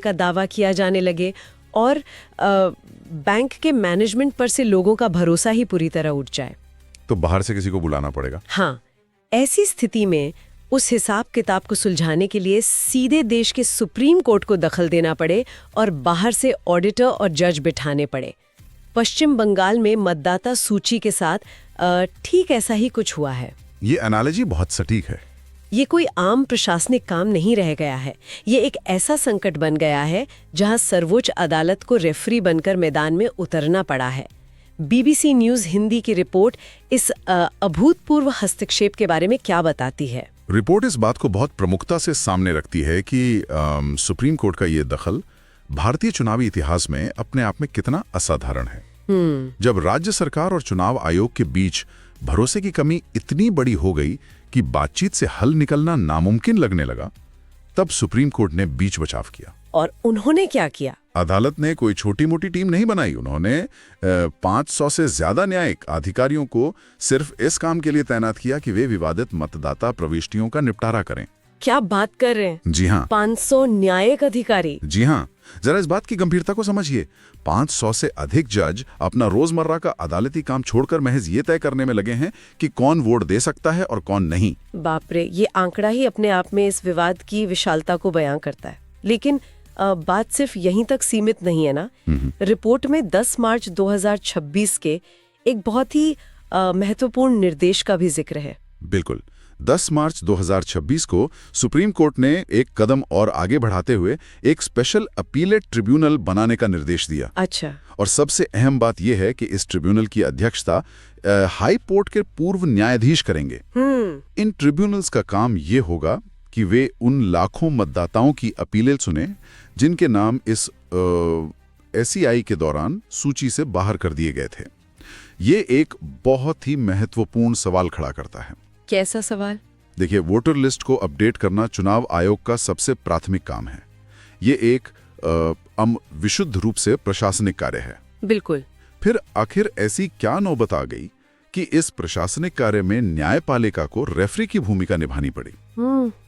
का दावा किया जाने लगे और बैंक के मैनेजमेंट पर से लोगों का भरोसा ही पूरी तरह उठ जाए। तो बाहर से किसी को बुलाना पड़ेगा। हाँ, ऐसी स्थिति में उस हिसाब किताब को सुलझाने के लिए सीधे देश के सुप्रीम कोर्ट को दखल देना पड़े और बाहर से ऑडिटर और जज बिठाने पड़े। पश्चिम बंगाल में मतदाता सूची के साथ ठीक ऐसा ही कुछ हुआ है। ये एनालॉजी बहुत सटीक है। ये कोई आम प्रशासनिक काम नहीं रह गया है। ये एक ऐसा संकट बन गया है जहां सर्वोच्च अदालत को रेफरी बनकर मैदान में उतरना पड़ा है। BBC न्यूज़ हिंदी की रिपोर्ट इस अभूतपूर्व हस्तक्षेप के बारे में क्या बताती है? रिपोर्ट इस बात को बहुत प्रमुखता से सामने रखती है कि सुप्रीम कोर्ट का ये दखल भारतीय चुनावी इतिहास में अपने आप में कितना असाधारण है। जब राज्य सरकार और चुनाव आयोग के बीच भरोसे की कमी इतनी बड़ी हो गई कि बातचीत से हल निकलना नामुमकिन लगने लगा, तब सुप्रीम कोर्ट ने बीच बचाव किया। और उन्होंने क्या किया? अदालत ने कोई छोटी मोटी टीम नहीं बनाई। उन्होंने 500 से ज्यादा न्यायिक अधिकारियों को सिर्फ इस काम के लिए तैनात किया कि वे विवादित मतदाता प्रविष्टियों का निपटारा करें। क्या बात कर रहे हैं? जी हाँ, 500 न्यायिक अधिकारी। जी हाँ, जरा इस बात की गंभीरता को समझिए। 500 से अधिक जज अपना रोजमर्रा का अदालती काम छोड़कर महज ये तय करने में लगे हैं कि कौन वोट दे सकता है और कौन नहीं। बाप रे, ये आंकड़ा ही अपने आप में इस विवाद की विशालता को बयां करता है। लेकिन बात सिर्फ यहीं तक सीमित नहीं है ना। रिपोर्ट में 10 मार्च 2026 के एक बहुत ही महत्वपूर्ण निर्देश का भी जिक्र है। बिल्कुल, 10 मार्च 2026 को सुप्रीम कोर्ट ने एक कदम और आगे बढ़ाते हुए एक स्पेशल अपीलेट ट्रिब्यूनल बनाने का निर्देश दिया। अच्छा। और सबसे अहम बात यह है कि इस ट्रिब्यूनल की अध्यक्षता हाई कोर्ट के पूर्व न्यायाधीश करेंगे। इन ट्रिब्यूनल्स का काम ये होगा कि वे उन लाखों मतदाताओं की अपीलें सुने जिनके नाम इस SEI के दौरान सूची से बाहर कर दिए गए थे। ये एक बहुत ही महत्वपूर्ण सवाल खड़ा करता है। कैसा सवाल? देखिए, वोटर लिस्ट को अपडेट करना चुनाव आयोग का सबसे प्राथमिक काम है। ये एक विशुद्ध रूप से प्रशासनिक कार्य है। बिल्कुल। फिर आखिर ऐसी क्या नौबत आ गई कि इस प्रशासनिक कार्य में न्यायपालिका को रेफरी की भूमिका निभानी पड़ी?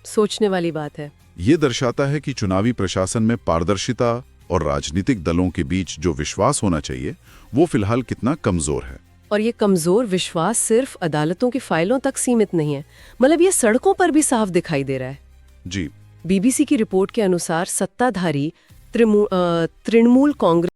सोचने वाली बात है। ये दर्शाता है कि चुनावी प्रशासन में पारदर्शिता और राजनीतिक दलों के बीच जो विश्वास होना चाहिए वो फिलहाल कितना कमजोर है। और ये कमजोर विश्वास सिर्फ अदालतों की फाइलों तक सीमित नहीं है, मतलब ये सड़कों पर भी साफ दिखाई दे रहा है। जी। BBC की रिपोर्ट के अनुसार सत्ताधारी तृणमूल कांग्रेस